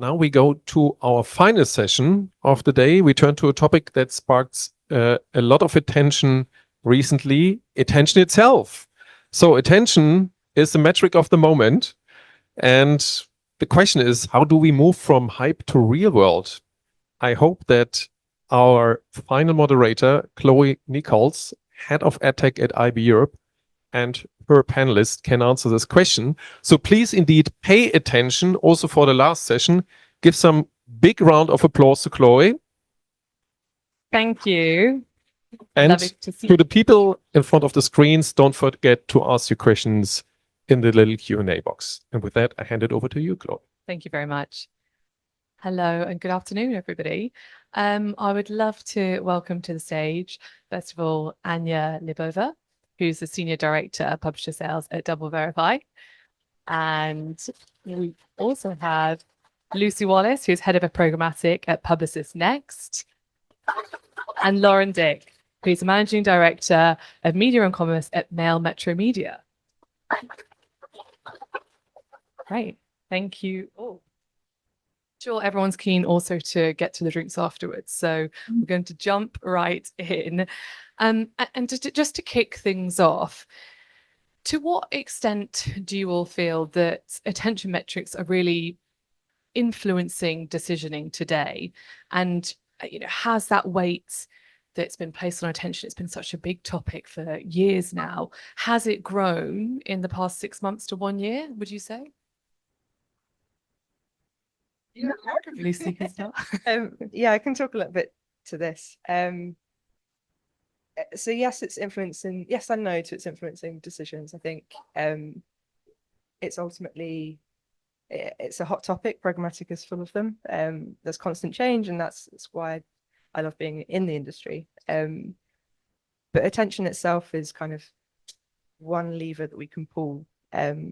Now we go to our final session of the day. We turn to a topic that sparks a lot of attention recently, attention itself. So attention is the metric of the moment. And the question is, how do we move from hype to real world? I hope that our final moderator, Chloe Nicholls, head of EdTech at IB Europe, and her panelist can answer this question. So please indeed pay attention also for the last session. Give some big round of applause to Chloe. Thank you. And to the people in front of the screens, don't forget to ask your questions in the little Q&A box. And with that, I hand it over to you, Chloe. Thank you very much. Hello and good afternoon, everybody. I would love to welcome to the stage, first of all, Anya Libova, who's the Senior Director of Publisher Sales at DoubleVerify. And we also have Lucy Wallace, who's Head of Programmatic at Publicis Next. And Lauren Dick, who's the Managing Director of Media and Commerce at Mail Metro Media. Great, thank you. Oh, sure, everyone's keen also to get to the drinks afterwards. So we're going to jump right in. And just to kick things off, to what extent do you all feel that attention metrics are really influencing decisioning today? And has that weight that's been placed on attention, it's been such a big topic for years now, has it grown in the past 6 months to 1 year, would you say? Yeah, Lucy can start. yeah, I can talk a little bit to this. So yes, it's influencing. Yes and no to it's influencing decisions. I think it's ultimately it's a hot topic. Programmatic is full of them. There's constant change, and that's why I love being in the industry. But attention itself is kind of one lever that we can pull to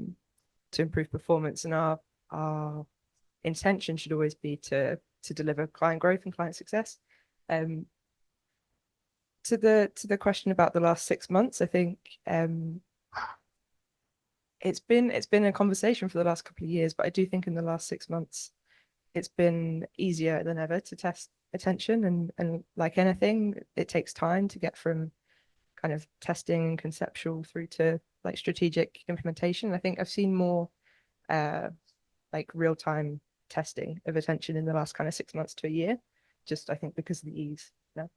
improve performance, and our intention should always be to deliver client growth and client success. To the question about the last 6 months, I think it's been a conversation for the last couple of years, but I do think in the last 6 months it's been easier than ever to test attention, and like anything, it takes time to get from kind of testing and conceptual through to like strategic implementation. I think I've seen more like real-time testing of attention in the last kind of 6 months to a year, just I think because of the ease. Yeah.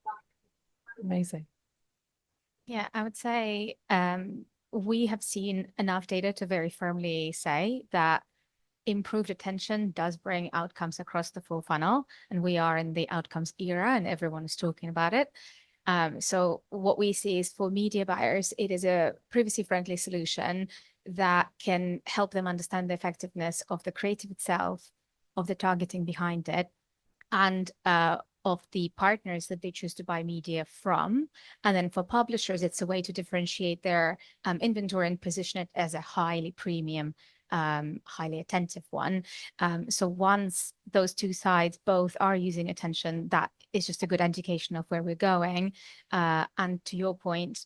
Amazing. Yeah, I would say we have seen enough data to very firmly say that improved attention does bring outcomes across the full funnel, and we are in the outcomes era and everyone is talking about it. So what we see is for media buyers, it is a privacy-friendly solution that can help them understand the effectiveness of the creative itself, of the targeting behind it, and of the partners that they choose to buy media from. And then for publishers, it's a way to differentiate their inventory and position it as a highly premium, highly attentive one. So once those two sides both are using attention, that is just a good indication of where we're going. And to your point,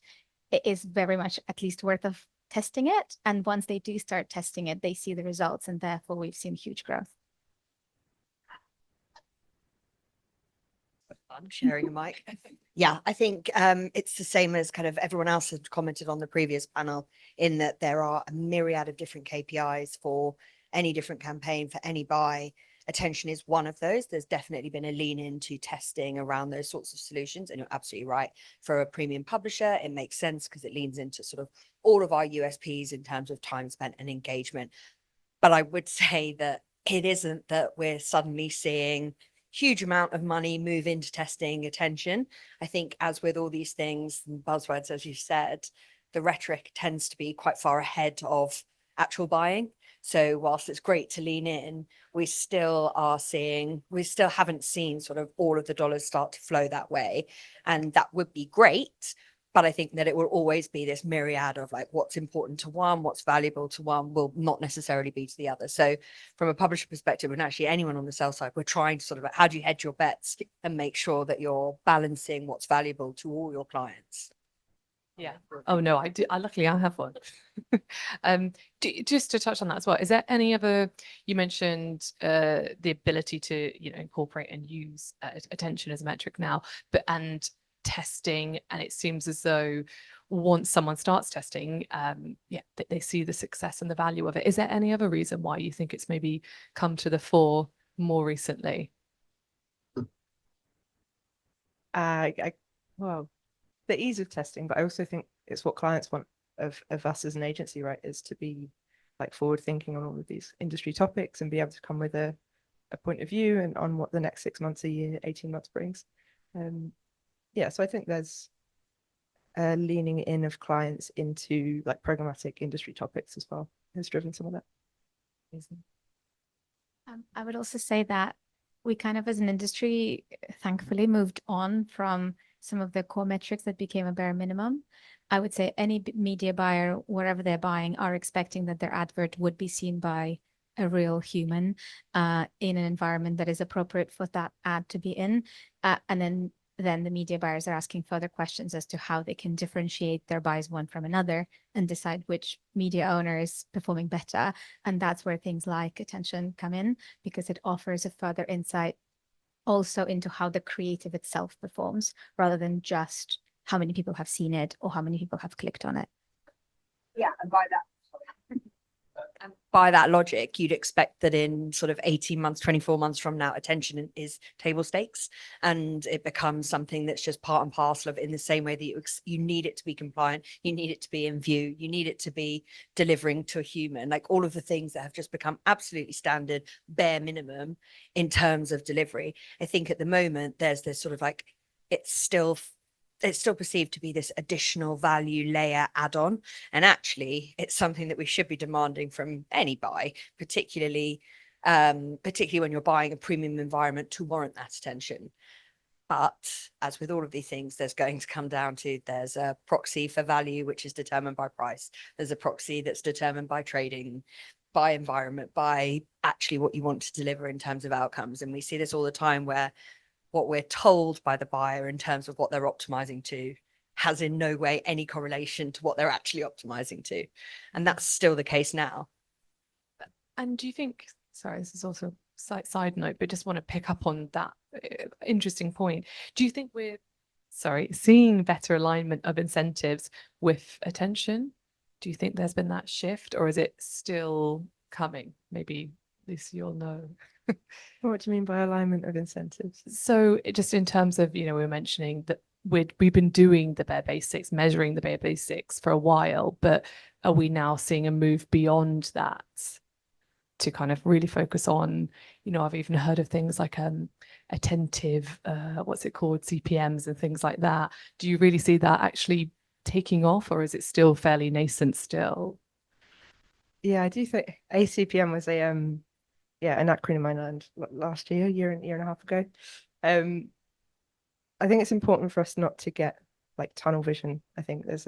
it is very much at least worth of testing it. And once they do start testing it, they see the results, and therefore we've seen huge growth. I'm sharing a mic. Yeah, I think it's the same as kind of everyone else had commented on the previous panel, in that there are a myriad of different KPIs for any different campaign, for any buy. Attention is one of those. There's definitely been a lean into testing around those sorts of solutions. And you're absolutely right. For a premium publisher, it makes sense because it leans into sort of all of our USPs in terms of time spent and engagement. But I would say that it isn't that we're suddenly seeing huge amount of money move into testing attention. I think as with all these things, buzzwords, as you said, the rhetoric tends to be quite far ahead of actual buying. So whilst it's great to lean in, we still haven't seen sort of all of the dollars start to flow that way. And that would be great. But I think that it will always be this myriad of like what's important to one, what's valuable to one will not necessarily be to the other. So from a publisher perspective, and actually anyone on the sell side, we're trying to sort of, how do you hedge your bets and make sure that you're balancing what's valuable to all your clients? Yeah. Oh no, I do. Luckily I have one. Just to touch on that as well, is there any other, you mentioned the ability to, incorporate and use attention as a metric now, and testing, and it seems as though once someone starts testing, they see the success and the value of it. Is there any other reason why you think it's maybe come to the fore more recently? Well, the ease of testing, but I also think it's what clients want of us as an agency, right? Is to be like forward thinking on all of these industry topics and be able to come with a point of view and on what the next 6 months, a year, 18 months brings. So I think there's a leaning in of clients into like programmatic industry topics as well has driven some of that. I would also say that we kind of as an industry, thankfully, moved on from some of the core metrics that became a bare minimum. I would say any media buyer, wherever they're buying, are expecting that their advert would be seen by a real human in an environment that is appropriate for that ad to be in. And then the media buyers are asking further questions as to how they can differentiate their buys one from another and decide which media owner is performing better. And that's where things like attention come in, because it offers a further insight also into how the creative itself performs, rather than just how many people have seen it or how many people have clicked on it. Yeah, and by that logic, you'd expect that in sort of 18 months, 24 months from now, attention is table stakes, and it becomes something that's just part and parcel of, in the same way that you need it to be compliant, you need it to be in view, you need it to be delivering to a human, like all of the things that have just become absolutely standard, bare minimum in terms of delivery. I think at the moment there's this sort of like, it's still perceived to be this additional value layer add-on, and actually it's something that we should be demanding from any buy, particularly when you're buying a premium environment, to warrant that attention. But as with all of these things, there's going to come down to, there's a proxy for value which is determined by price, there's a proxy that's determined by trading, by environment, by actually what you want to deliver in terms of outcomes. And we see this all the time, where what we're told by the buyer in terms of what they're optimizing to has in no way any correlation to what they're actually optimizing to. And that's still the case now. And do you think, sorry, this is also a side note, but just want to pick up on that interesting point. Do you think we're, seeing better alignment of incentives with attention? Do you think there's been that shift, or is it still coming? Maybe Lucy, you'll know. What do you mean by alignment of incentives? So just in terms of, we were mentioning that we've been doing the bare basics, measuring the bare basics for a while, but are we now seeing a move beyond that to kind of really focus on, I've even heard of things like attentive, what's it called, CPMs and things like that. Do you really see that actually taking off, or is it still fairly nascent still? Yeah, I do think ACPM was an acronym I learned last year, year and a half ago. I think it's important for us not to get like tunnel vision. I think there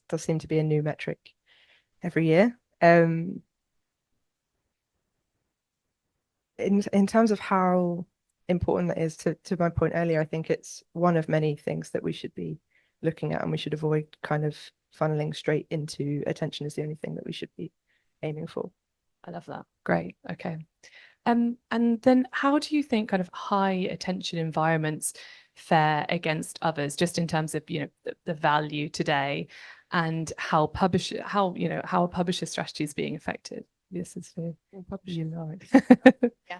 does seem to be a new metric every year. In terms of how important that is, to my point earlier, I think it's one of many things that we should be looking at, and we should avoid kind of funneling straight into attention as the only thing that we should be aiming for. I love that. Great. Okay. And then how do you think kind of high attention environments fare against others, just in terms of, the value today, and how a publisher strategy is being affected? This is for publishing. Yeah.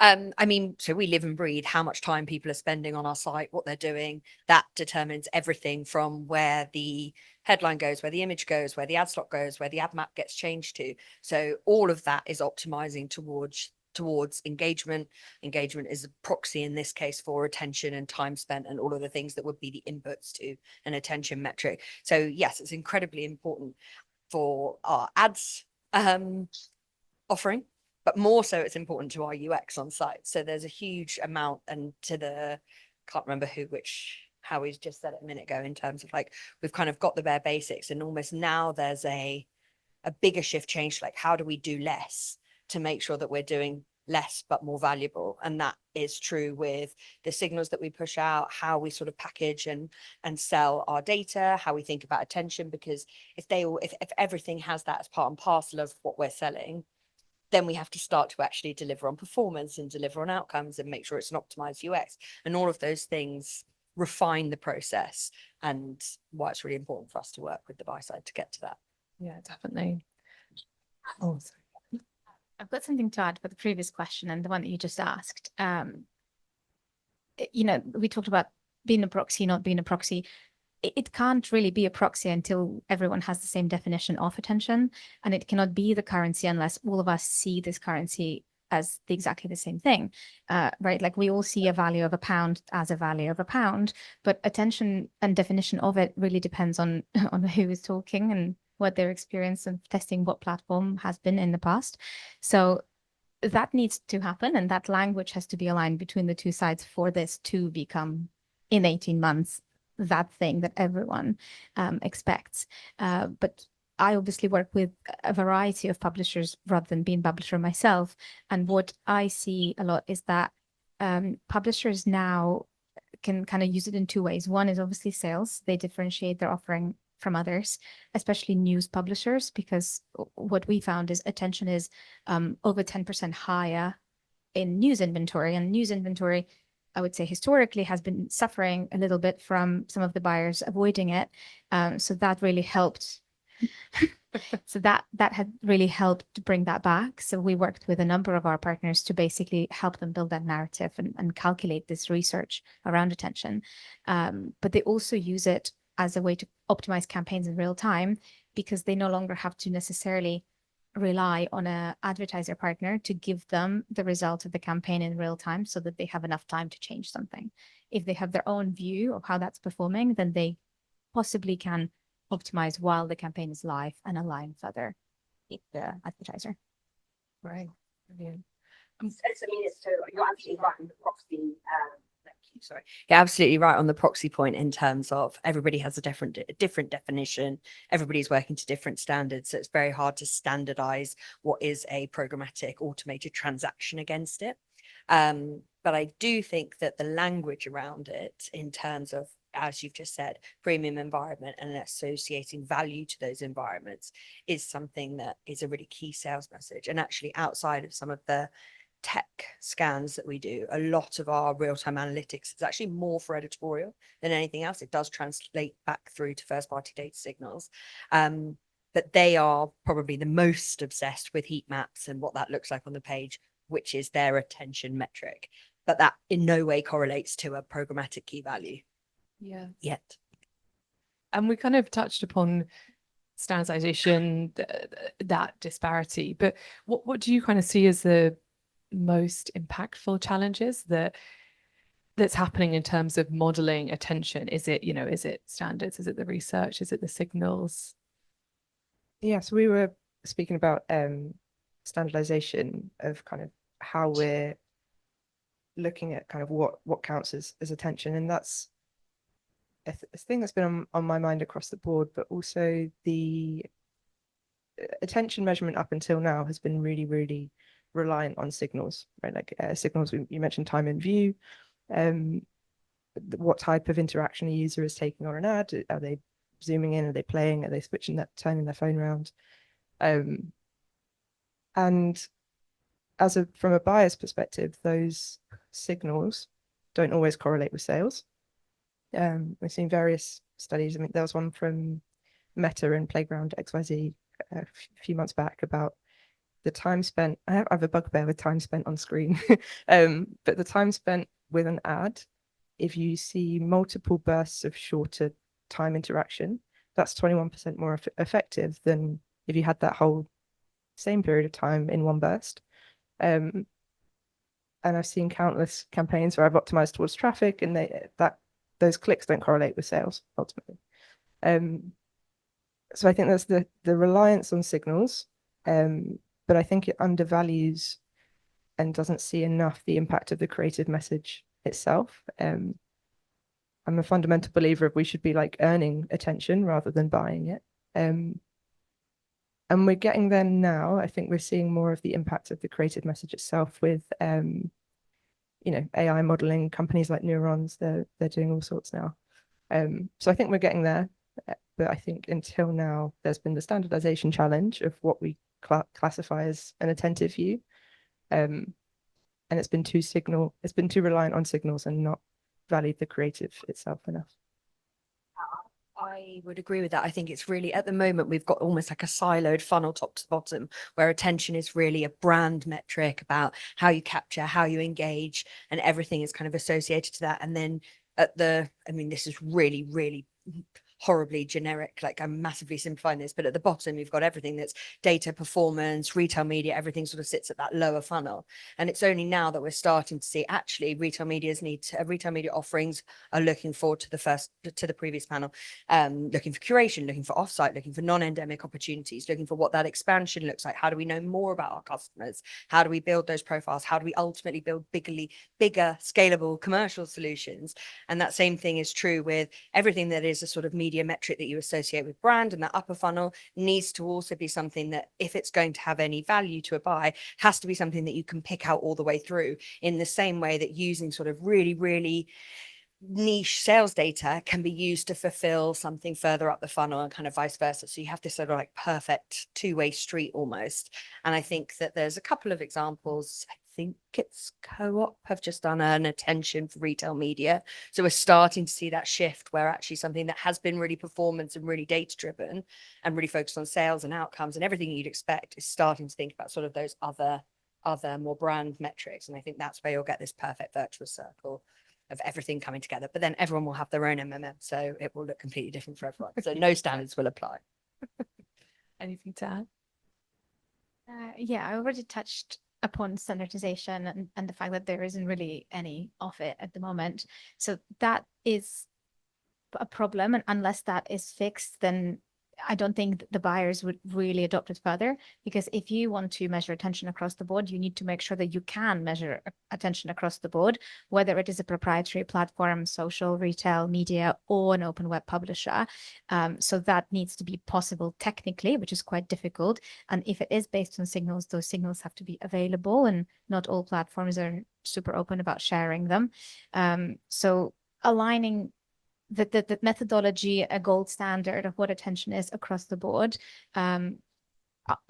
I mean, so we live and breathe how much time people are spending on our site, what they're doing. That determines everything from where the headline goes, where the image goes, where the ad slot goes, where the ad map gets changed to. So all of that is optimizing towards engagement. Engagement is a proxy in this case for attention and time spent, and all of the things that would be the inputs to an attention metric. So yes, it's incredibly important for our ads offering, but more so it's important to our UX on site. So there's a huge amount, and can't remember how he's just said it a minute ago, in terms of like, we've kind of got the bare basics, and almost now there's a bigger shift change, like how do we do less to make sure that we're doing less but more valuable. And that is true with the signals that we push out, how we sort of package and sell our data, how we think about attention, because if everything has that as part and parcel of what we're selling, then we have to start to actually deliver on performance and deliver on outcomes and make sure it's an optimized UX, and all of those things refine the process, and why it's really important for us to work with the buy side to get to that. Yeah, definitely. Oh, sorry. I've got something to add for the previous question and the one that you just asked. You know, we talked about being a proxy, not being a proxy. It can't really be a proxy until everyone has the same definition of attention, and it cannot be the currency unless all of us see this currency as exactly the same thing, right? Like we all see a value of £1 as a value of £1, but attention and definition of it really depends on who is talking and what their experience of testing what platform has been in the past. So that needs to happen, and that language has to be aligned between the two sides for this to become, in 18 months, that thing that everyone expects. But I obviously work with a variety of publishers rather than being publisher myself. And what I see a lot is that publishers now can kind of use it in two ways. One is obviously sales. They differentiate their offering from others, especially news publishers, because what we found is attention is over 10% higher in news inventory. And news inventory, I would say historically, has been suffering a little bit from some of the buyers avoiding it. So that really helped. So that had really helped to bring that back. So we worked with a number of our partners to basically help them build that narrative and calculate this research around attention. But they also use it as a way to optimize campaigns in real time, because they no longer have to necessarily rely on an advertiser partner to give them the result of the campaign in real time, so that they have enough time to change something. If they have their own view of how that's performing, then they possibly can optimize while the campaign is live and align further with the advertiser. Right. Brilliant. So you're absolutely right on the proxy. Sorry, you're absolutely right on the proxy point, in terms of everybody has a different definition. Everybody's working to different standards, so it's very hard to standardize what is a programmatic automated transaction against it. But I do think that the language around it, in terms of, as you've just said, premium environment and associating value to those environments, is something that is a really key sales message. And actually, outside of some of the tech scans that we do, a lot of our real-time analytics is actually more for editorial than anything else. It does translate back through to first-party data signals. But they are probably the most obsessed with heat maps and what that looks like on the page, which is their attention metric. But that in no way correlates to a programmatic key value. Yeah. Yet. And we kind of touched upon standardization, that disparity, but what do you kind of see as the most impactful challenges that's happening in terms of modeling attention? Is it, is it standards? Is it the research? Is it the signals? Yeah, so we were speaking about standardization of kind of how we're looking at kind of what counts as attention, and that's a thing that's been on my mind across the board. But also the attention measurement up until now has been really, really reliant on signals, right? Like signals, you mentioned time in view, what type of interaction a user is taking on an ad. Are they zooming in? Are they playing? Are they turning their phone around? And from a buyer's perspective, those signals don't always correlate with sales. We've seen various studies. I mean, there was one from Meta and Playground XYZ a few months back about the time spent. I have a bugbear with time spent on screen, but the time spent with an ad, if you see multiple bursts of shorter time interaction, that's 21% more effective than if you had that whole same period of time in one burst. And I've seen countless campaigns where I've optimized towards traffic, and those clicks don't correlate with sales ultimately. So I think that's the reliance on signals, but I think it undervalues and doesn't see enough the impact of the creative message itself. I'm a fundamental believer of we should be like earning attention rather than buying it. And And we're getting there now. I think we're seeing more of the impact of the creative message itself with, AI modeling, companies like Neurons, they're doing all sorts now. So I think we're getting there. But I think until now, there's been the standardization challenge of what we classify as an attentive view. And it's been too reliant on signals and not valued the creative itself enough. I would agree with that. I think it's really, at the moment, we've got almost like a siloed funnel top to bottom, where attention is really a brand metric about how you capture, how you engage, and everything is kind of associated to that. And then this is really, really horribly generic, like I'm massively simplifying this, but at the bottom you've got everything that's data, performance, retail media, everything sort of sits at that lower funnel. And it's only now that we're starting to see actually retail media offerings are looking forward to the previous panel, looking for curation, looking for offsite, looking for non-endemic opportunities, looking for what that expansion looks like. How do we know more about our customers? How do we build those profiles? How do we ultimately build bigger scalable commercial solutions? And that same thing is true with everything that is a sort of media metric that you associate with brand, and that upper funnel needs to also be something that, if it's going to have any value to a buy, has to be something that you can pick out all the way through, in the same way that using sort of really, really niche sales data can be used to fulfill something further up the funnel, and kind of vice versa. So you have this sort of like perfect two-way street almost. And I think that there's a couple of examples. I think it's Co-op have just done an attention for retail media. So we're starting to see that shift where actually something that has been really performance and really data driven and really focused on sales and outcomes and everything you'd expect is starting to think about sort of those other more brand metrics. And I think that's where you'll get this perfect virtuous circle of everything coming together. But then everyone will have their own MMM, so it will look completely different for everyone. So no standards will apply. Anything to add? Yeah, I already touched upon standardization and the fact that there isn't really any of it at the moment. So that is a problem. And unless that is fixed, then I don't think the buyers would really adopt it further, because if you want to measure attention across the board, you need to make sure that you can measure attention across the board, whether it is a proprietary platform, social, retail, media, or an open web publisher. So that needs to be possible technically, which is quite difficult. And if it is based on signals, those signals have to be available, and not all platforms are super open about sharing them. So aligning the methodology, a gold standard of what attention is across the board,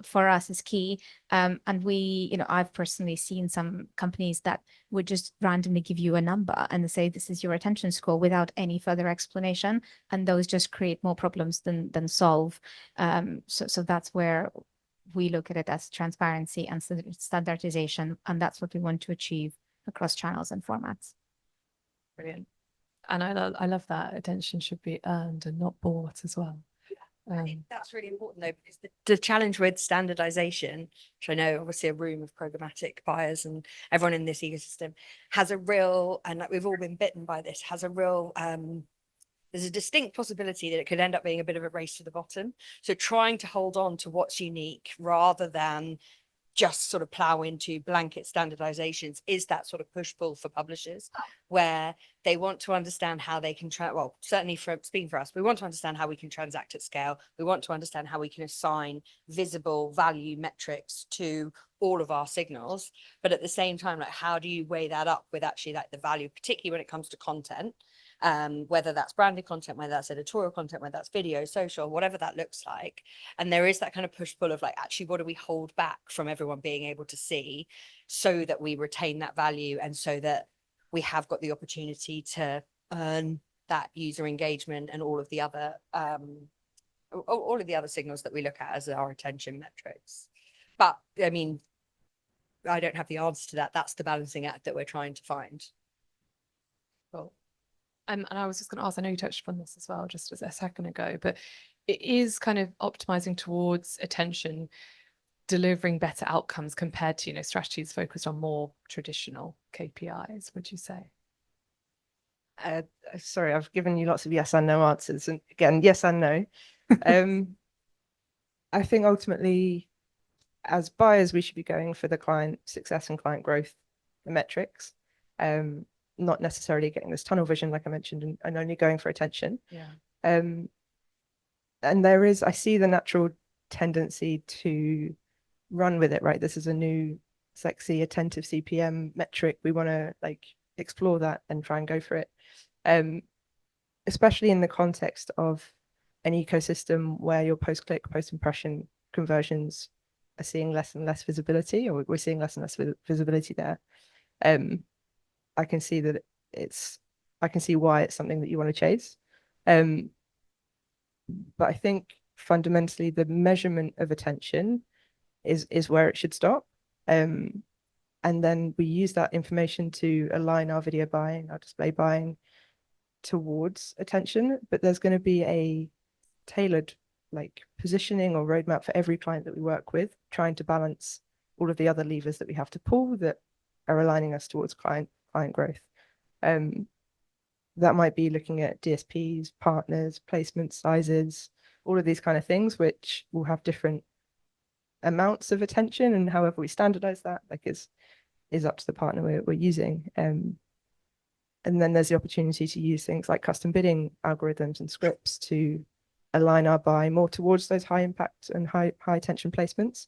for us is key. And I've personally seen some companies that would just randomly give you a number and say, this is your attention score, without any further explanation. And those just create more problems than solve. So that's where we look at it as transparency and standardization. And that's what we want to achieve across channels and formats. Brilliant. And I love that attention should be earned and not bought as well. I think that's really important though, because the challenge with standardization, which I know obviously a room of programmatic buyers and everyone in this ecosystem has a real, and like we've all been bitten by this, has a real, there's a distinct possibility that it could end up being a bit of a race to the bottom. So trying to hold on to what's unique rather than just sort of plow into blanket standardizations is that sort of push-pull for publishers, where they want to understand how they can certainly speaking for us, we want to understand how we can transact at scale. We want to understand how we can assign visible value metrics to all of our signals. But at the same time, like, how do you weigh that up with actually like the value, particularly when it comes to content, whether that's branded content, whether that's editorial content, whether that's video, social, whatever that looks like. And there is that kind of push-pull of like, actually, what do we hold back from everyone being able to see, so that we retain that value and so that we have got the opportunity to earn that user engagement and all of the other signals that we look at as our attention metrics. But I mean, I don't have the answer to that. That's the balancing act that we're trying to find. Cool. And I was just going to ask, I know you touched upon this as well just a second ago, but it is kind of optimizing towards attention, delivering better outcomes compared to, strategies focused on more traditional KPIs, would you say? Sorry, I've given you lots of yes and no answers. And again, yes and no. I think ultimately, as buyers, we should be going for the client success and client growth metrics. Not necessarily getting this tunnel vision, like I mentioned, and only going for attention. Yeah. And I see the natural tendency to run with it, right? This is a new sexy attentive CPM metric. We want to like explore that and try and go for it. Especially in the context of an ecosystem where your post-click, post-impression conversions are seeing less and less visibility, or we're seeing less and less visibility there. I can see that I can see why it's something that you want to chase. But I think fundamentally the measurement of attention is where it should stop. And then we use that information to align our video buying, our display buying towards attention, but there's going to be a tailored like positioning or roadmap for every client that we work with, trying to balance all of the other levers that we have to pull that are aligning us towards client growth. That might be looking at DSPs, partners, placement sizes, all of these kind of things, which will have different amounts of attention, and however we standardize that, like is up to the partner we're using. And then there's the opportunity to use things like custom bidding algorithms and scripts to align our buy more towards those high impact and high attention placements.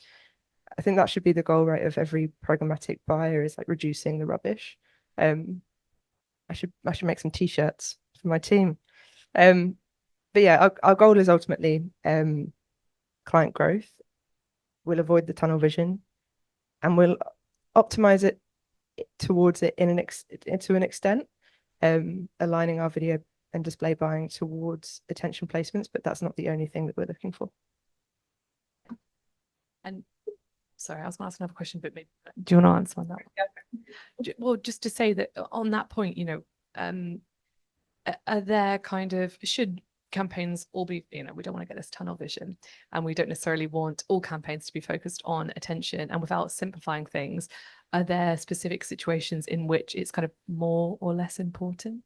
I think that should be the goal, right, of every programmatic buyer, is like reducing the rubbish. I should make some t-shirts for my team. But yeah, our goal is ultimately client growth. We'll avoid the tunnel vision, and we'll optimize it towards it to an extent, aligning our video and display buying towards attention placements, but that's not the only thing that we're looking for. And sorry, I was going to ask another question, but maybe, do you want to answer on that one? Well, just to say that on that point, you know, are there should campaigns all be, you know, we don't want to get this tunnel vision, and we don't necessarily want all campaigns to be focused on attention, and without simplifying things, are there specific situations in which it's kind of more or less important?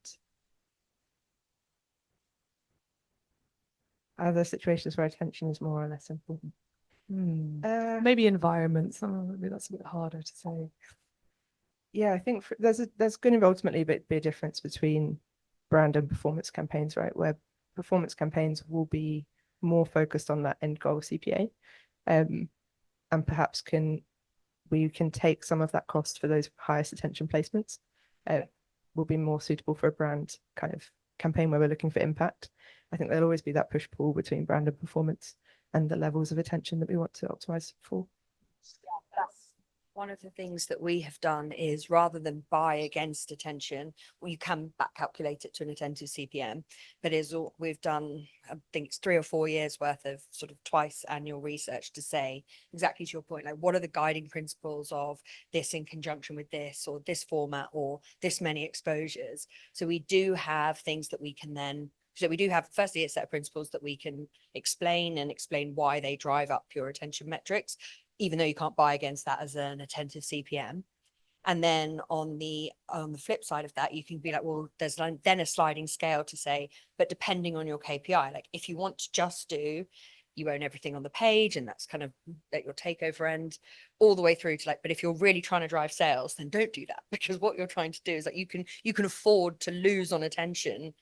Are there situations where attention is more or less important? Maybe environments. Maybe that's a bit harder to say. Yeah, I think there's going to ultimately be a difference between brand and performance campaigns, right? Where performance campaigns will be more focused on that end goal CPA, and perhaps we can take some of that cost for those highest attention placements. Will be more suitable for a brand kind of campaign where we're looking for impact. I think there'll always be that push-pull between brand and performance and the levels of attention that we want to optimize for. That's one of the things that we have done, is rather than buy against attention, well, you can back calculate it to an attentive CPM, but we've done, I think it's 3 or 4 years worth of sort of twice annual research to say exactly to your point, like what are the guiding principles of this in conjunction with this, or this format, or this many exposures. So we do have things that we can then, so we do have, firstly, a set of principles that we can explain why they drive up your attention metrics, even though you can't buy against that as an attentive CPM. And then on the flip side of that, you can be like, well, there's then a sliding scale to say, but depending on your KPI, like if you want to just do, you own everything on the page, and that's kind of at your takeover end, all the way through to like, but if you're really trying to drive sales, then don't do that, because what you're trying to do is like, you can afford to lose on attention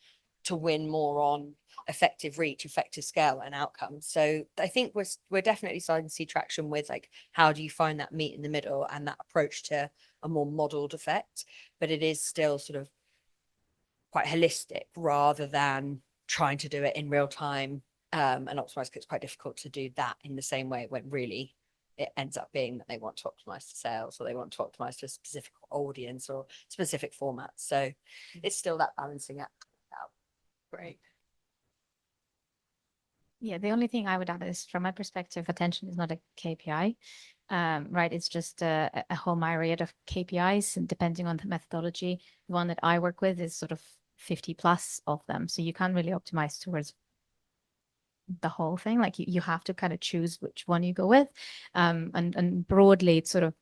to win more on effective reach, effective scale, and outcomes. So I think we're definitely starting to see traction with like, how do you find that meet in the middle and that approach to a more modeled effect, but it is still sort of quite holistic rather than trying to do it in real time and optimize, because it's quite difficult to do that in the same way when really it ends up being that they want to optimize to sales, or they want to optimize to a specific audience or specific formats. So it's still that balancing act. Great. Yeah, the only thing I would add is, from my perspective, attention is not a KPI, right? It's just a whole myriad of KPIs, and depending on the methodology, the one that I work with is sort of 50 plus of them. So you can't really optimize towards the whole thing. Like you have to kind of choose which one you go with. And broadly, it's sort of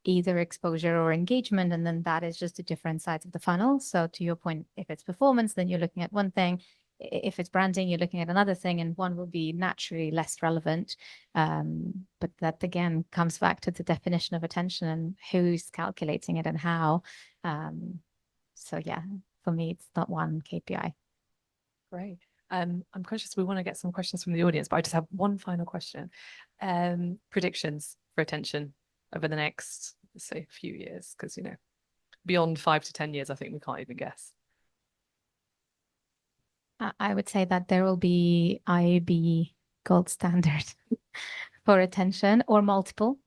either exposure or engagement, and then that is just the different sides of the funnel. So to your point, if it's performance, then you're looking at one thing. If it's branding, you're looking at another thing, and one will be naturally less relevant. But that again comes back to the definition of attention and who's calculating it and how. So yeah, for me, it's not one KPI. Great. I'm conscious we want to get some questions from the audience, but I just have one final question. Predictions for attention over the next, let's say, few years, because, you know, beyond 5 to 10 years, I think we can't even guess. I would say that there will be IAB gold standard for attention, or multiple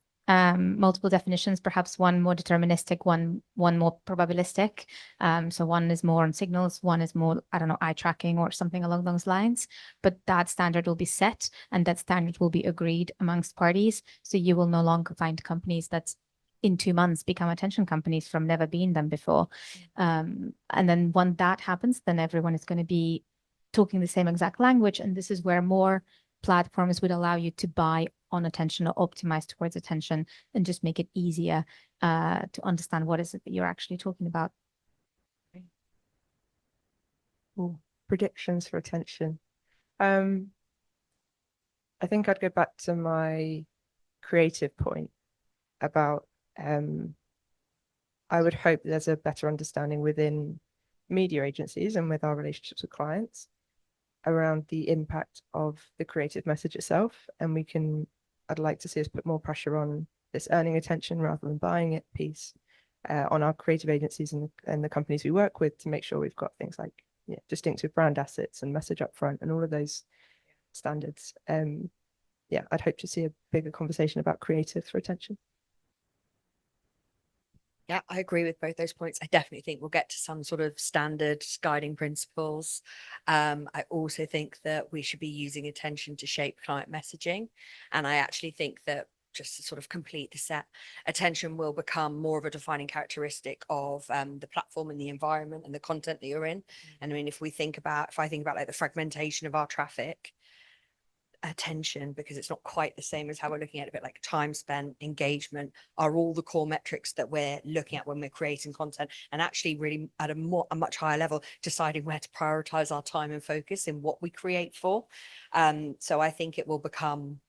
definitions, perhaps one more deterministic, one more probabilistic. So one is more on signals, one is more, I don't know, eye tracking or something along those lines. But that standard will be set, and that standard will be agreed amongst parties. So you will no longer find companies that in 2 months become attention companies from never being them before. And then when that happens, then everyone is going to be talking the same exact language. And this is where more platforms would allow you to buy on attention or optimize towards attention, and just make it easier to understand what is it that you're actually talking about. Ooh, predictions for attention. I think I'd go back to my creative point about I would hope there's a better understanding within media agencies and with our relationships with clients around the impact of the creative message itself. And I'd like to see us put more pressure on this earning attention rather than buying it piece on our creative agencies and the companies we work with, to make sure we've got things like distinctive brand assets and message up front and all of those standards. I'd hope to see a bigger conversation about creative for attention. Yeah, I agree with both those points. I definitely think we'll get to some sort of standard guiding principles. I also think that we should be using attention to shape client messaging. And I actually think that, just to sort of complete the set, attention will become more of a defining characteristic of the platform and the environment and the content that you're in. And I mean, if I think about like the fragmentation of our traffic, attention, because it's not quite the same as how we're looking at it, but like time spent, engagement, are all the core metrics that we're looking at when we're creating content, and actually really at a much higher level deciding where to prioritize our time and focus in what we create for. So I think it will become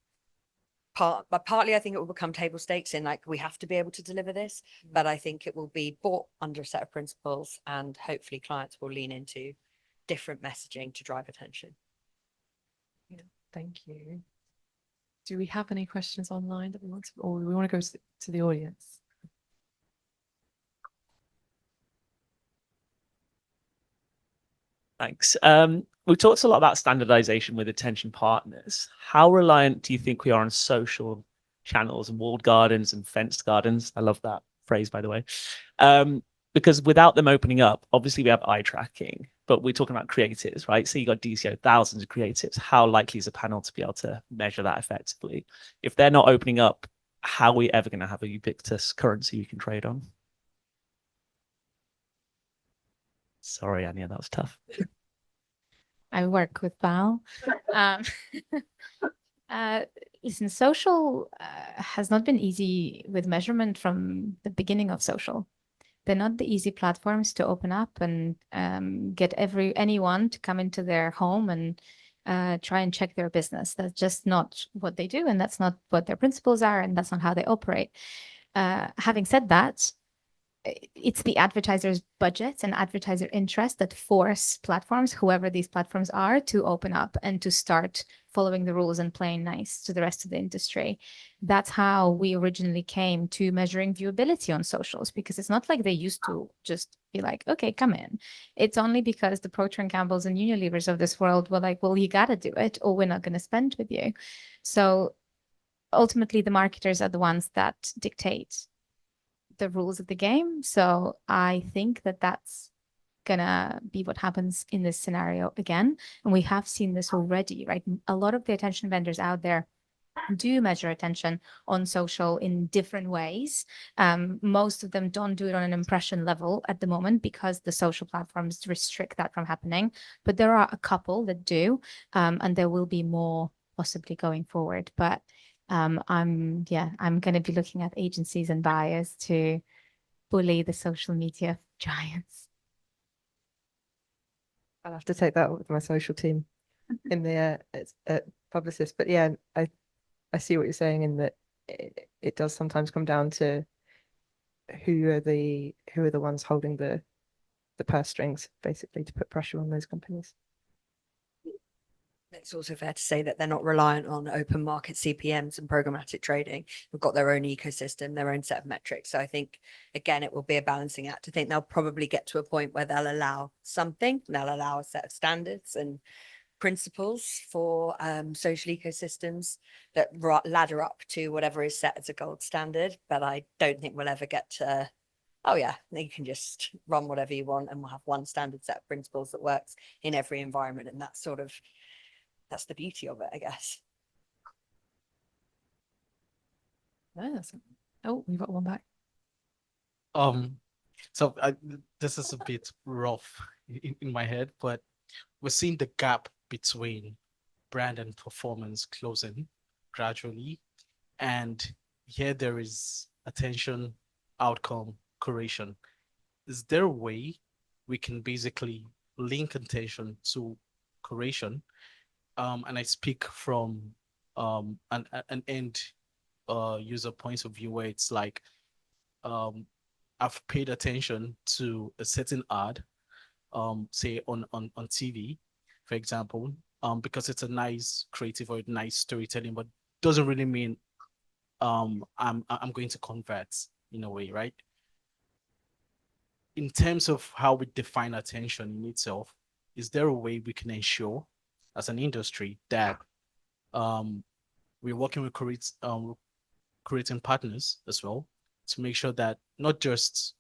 partly I think it will become table stakes in, like, we have to be able to deliver this, but I think it will be bought under a set of principles, and hopefully clients will lean into different messaging to drive attention. Thank you. Do we have any questions online that we want to, or we want to go to the audience? Thanks. We talked a lot about standardization with attention partners. How reliant do you think we are on social channels and walled gardens and fenced gardens? I love that phrase, by the way. Because without them opening up, obviously we have eye tracking, but we're talking about creatives, right? So you got DCO, thousands of creatives. How likely is a panel to be able to measure that effectively? If they're not opening up, how are we ever going to have a ubiquitous currency you can trade on? Sorry, Anya, that was tough. I work with Val. Listen, social has not been easy with measurement from the beginning of social. They're not the easy platforms to open up and get anyone to come into their home and try and check their business. That's just not what they do, and that's not what their principles are, and that's not how they operate. Having said that, it's the advertisers' budgets and advertiser interest that force platforms, whoever these platforms are, to open up and to start following the rules and playing nice to the rest of the industry. That's how we originally came to measuring viewability on socials, because it's not like they used to just be like, okay, come in. It's only because the Procter & Gamble's and Unilevers of this world were like, well, you got to do it or we're not going to spend with you. So ultimately, the marketers are the ones that dictate the rules of the game. So I think that that's gonna be what happens in this scenario again. And we have seen this already, right? A lot of the attention vendors out there do measure attention on social in different ways. Most of them don't do it on an impression level at the moment because the social platforms restrict that from happening. But there are a couple that do, and there will be more possibly going forward. But I'm going to be looking at agencies and buyers to bully the social media giants. I'll have to take that up with my social team in the Publicis. But yeah, I see what you're saying in that it does sometimes come down to who are the ones holding the purse strings, basically, to put pressure on those companies. It's also fair to say that they're not reliant on open market CPMs and programmatic trading. They've got their own ecosystem, their own set of metrics. So I think, again, it will be a balancing act. I think they'll probably get to a point where they'll allow something, they'll allow a set of standards and principles for social ecosystems that ladder up to whatever is set as a gold standard. But I don't think we'll ever get to, oh yeah, you can just run whatever you want and we'll have one standard set of principles that works in every environment. And that's sort of, that's the beauty of it, I guess. Yes. Oh, we've got one back. So this is a bit rough in my head, but we're seeing the gap between brand and performance closing gradually. And here there is attention, outcome, curation. Is there a way we can basically link attention to curation? And I speak from an end user point of view, where it's like, I've paid attention to a certain ad, say on TV, for example, because it's a nice creative or nice storytelling, but doesn't really mean I'm going to convert in a way, right? In terms of how we define attention in itself, is there a way we can ensure as an industry that we're working with creating partners as well to make sure that not just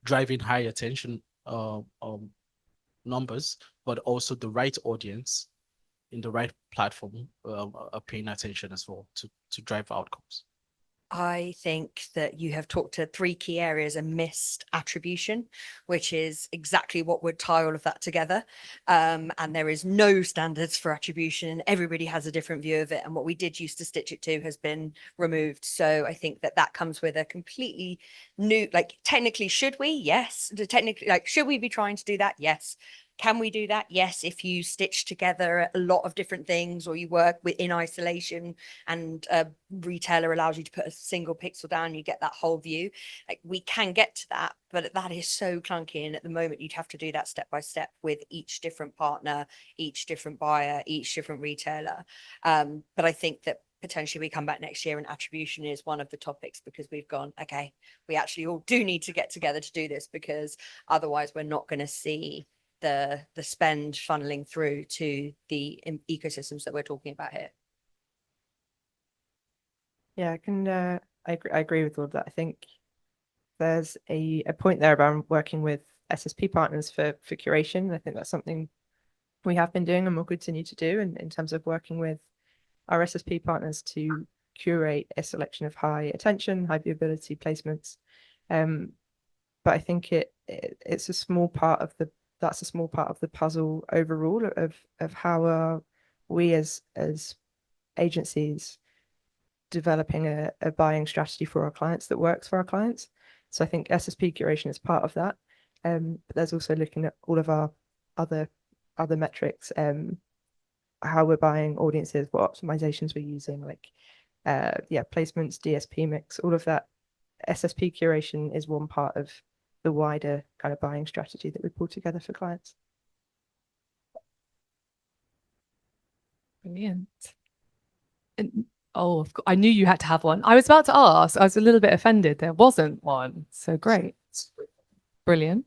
driving high attention numbers, but also the right audience in the right platform are paying attention as well to drive outcomes? I think that you have talked to three key areas and missed attribution, which is exactly what would tie all of that together. And there is no standards for attribution. Everybody has a different view of it. And what we did used to stitch it to has been removed. So I think that that comes with a completely new, like, technically, should we? Yes. Technically, like, should we be trying to do that? Yes. Can we do that? Yes, if you stitch together a lot of different things or you work in isolation and a retailer allows you to put a single pixel down, you get that whole view. Like, we can get to that, but that is so clunky. And at the moment, you'd have to do that step by step with each different partner, each different buyer, each different retailer. But I think that potentially we come back next year and attribution is one of the topics, because we've gone, okay, we actually all do need to get together to do this, because otherwise we're not going to see the spend funneling through to the ecosystems that we're talking about here. Yeah, I agree with all of that. I think there's a point there about working with SSP partners for curation. I think that's something we have been doing and will continue to do in terms of working with our SSP partners to curate a selection of high attention, high viewability placements. But I think it's a small part of that's a small part of the puzzle overall of how are we as agencies developing a buying strategy for our clients that works for our clients. So I think SSP curation is part of that. But there's also looking at all of our other metrics, how we're buying audiences, what optimizations we're using, like placements, DSP mix, all of that. SSP curation is one part of the wider kind of buying strategy that we pull together for clients. Brilliant. And, oh, I knew you had to have one. I was about to ask. I was a little bit offended there wasn't one. So great. Brilliant.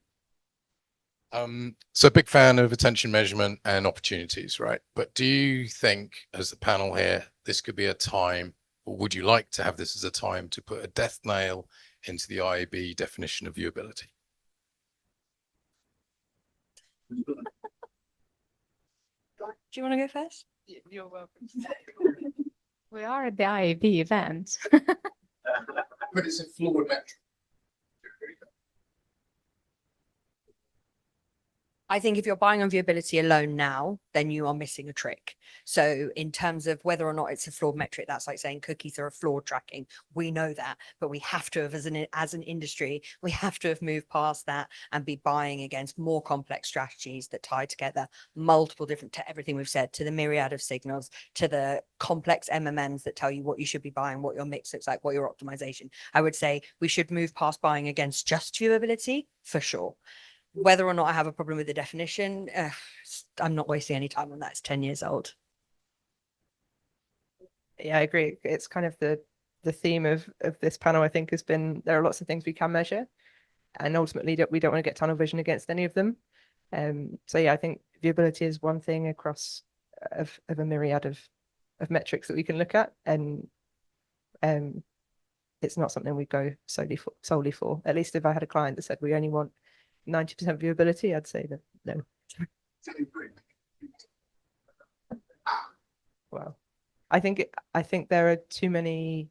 So big fan of attention measurement and opportunities, right? But do you think, as the panel here, this could be a time, or would you like to have this as a time to put a death nail into the IAB definition of viewability? Do you want to go first? You're welcome. We are at the IAB event. But it's a flawed metric. I think if you're buying on viewability alone now, then you are missing a trick. So in terms of whether or not it's a flawed metric, that's like saying cookies are a flawed tracking. We know that, but we have to have, as an industry, we have to have moved past that and be buying against more complex strategies that tie together multiple different, to everything we've said, to the myriad of signals, to the complex MMMs that tell you what you should be buying, what your mix looks like, what your optimization. I would say we should move past buying against just viewability for sure. Whether or not I have a problem with the definition, I'm not wasting any time on that. It's 10 years old. Yeah, I agree. It's kind of the theme of this panel, I think, has been there are lots of things we can measure, and ultimately we don't want to get tunnel vision against any of them. So yeah, I think viewability is one thing across of a myriad of metrics that we can look at, and it's not something we go solely for. At least if I had a client that said we only want 90% viewability, I'd say that no. Well, I think there are too many.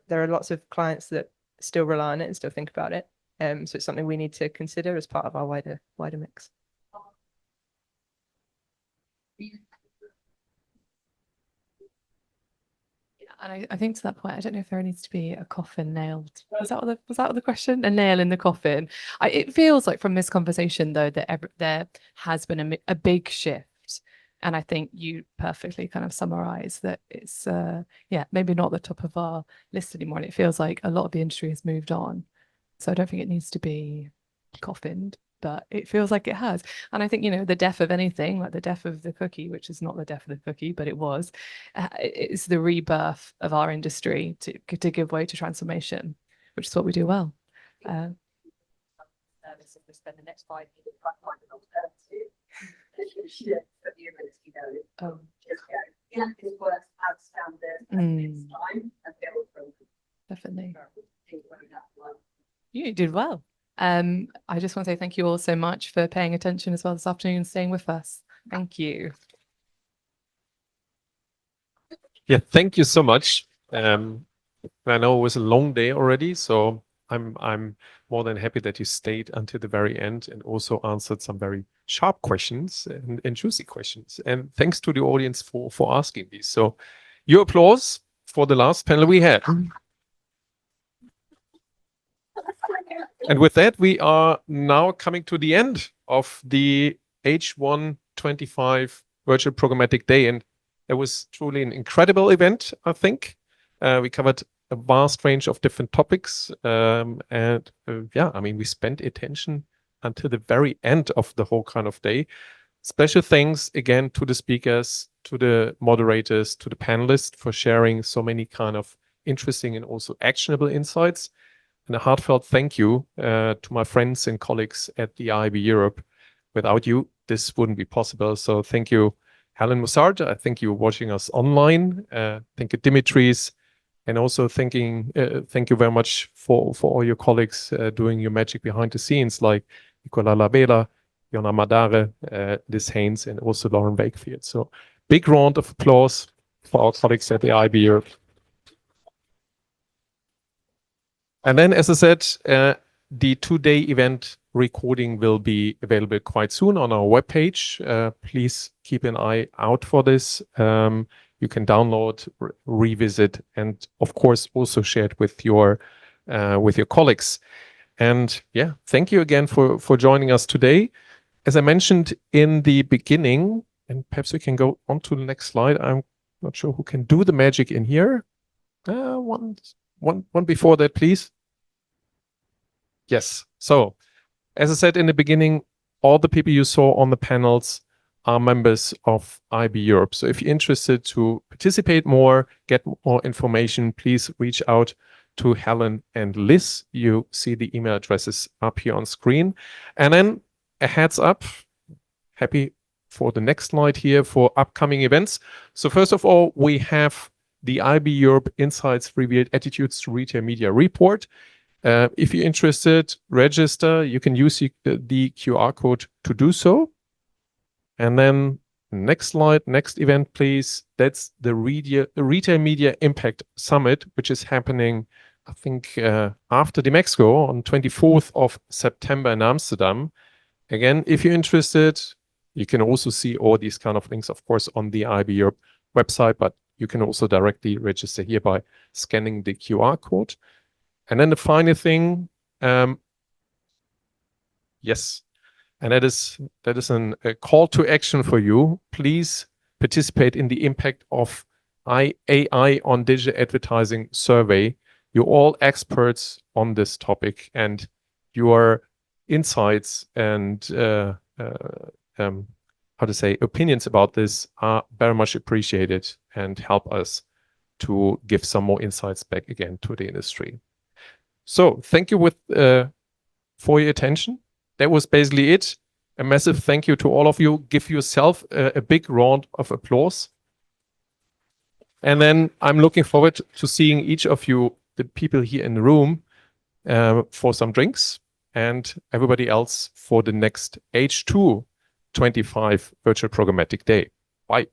There are lots of clients that still rely on it and still think about it. So it's something we need to consider as part of our wider mix. And I think to that point, I don't know if there needs to be a coffin nailed. Was that what the question? A nail in the coffin. It feels like from this conversation, though, that there has been a big shift. And I think you perfectly kind of summarize that it's, maybe not the top of our list anymore. And it feels like a lot of the industry has moved on. So I don't think it needs to be coffined, but it feels like it has. And I think, the death of anything, like the death of the cookie, which is not the death of the cookie, but it was, it's the rebirth of our industry to give way to transformation, which is what we do well. Spend the next 5 years trying to find an alternative. For humans, it works as standard this time and build from. Definitely. You did well. I just want to say thank you all so much for paying attention as well this afternoon and staying with us. Thank you. Yeah, thank you so much. I know it was a long day already, so I'm more than happy that you stayed until the very end and also answered some very sharp questions and juicy questions. And thanks to the audience for asking these. So your applause for the last panel we had. And with that, we are now coming to the end of the H1 25 Virtual Programmatic Day. And it was truly an incredible event, I think. We covered a vast range of different topics. We spent attention until the very end of the whole kind of day. Special thanks again to the speakers, to the moderators, to the panelists for sharing so many kind of interesting and also actionable insights. And a heartfelt thank you to my friends and colleagues at the IAB Europe. Without you, this wouldn't be possible. So thank you, Helen Mussard. I think you were watching us online. Thank you, Dimitris. And also thank you very much for all your colleagues doing your magic behind the scenes, like Nicola Labella, Jonna Madare, Liz Haynes, and also Lauren Wakefield. So big round of applause for our colleagues at the IAB Europe. And then, as I said, the 2-day event recording will be available quite soon on our webpage. Please keep an eye out for this. You can download, revisit, and of course also share it with your colleagues. And yeah, thank you again for joining us today. As I mentioned in the beginning, and perhaps we can go on to the next slide. I'm not sure who can do the magic in here. One before that, please. Yes. So, as I said in the beginning, all the people you saw on the panels are members of IAB Europe. So if you're interested to participate more, get more information, please reach out to Helen and Liz. You see the email addresses up here on screen. And then a heads up, happy for the next slide here for upcoming events. So first of all, we have the IAB Europe Insights Revealed Attitudes to Retail Media report. If you're interested, register. You can use the QR code to do so. And then next slide, next event, please. That's the Retail Media Impact Summit, which is happening, I think, after the Mexico on 24th of September in Amsterdam. Again, if you're interested, you can also see all these kind of links, of course, on the IAB Europe website, but you can also directly register here by scanning the QR code. And then the final thing, yes, and that is a call to action for you. Please participate in the impact of AI on digital advertising survey. You're all experts on this topic, and you are insights and how to say, opinions about this are very much appreciated and help us to give some more insights back again to the industry. So thank you for your attention. That was basically it. A massive thank you to all of you. Give yourself a big round of applause. And then I'm looking forward to seeing each of you, the people here in the room, for some drinks, and everybody else for the next H2 25 Virtual Programmatic Day. Bye.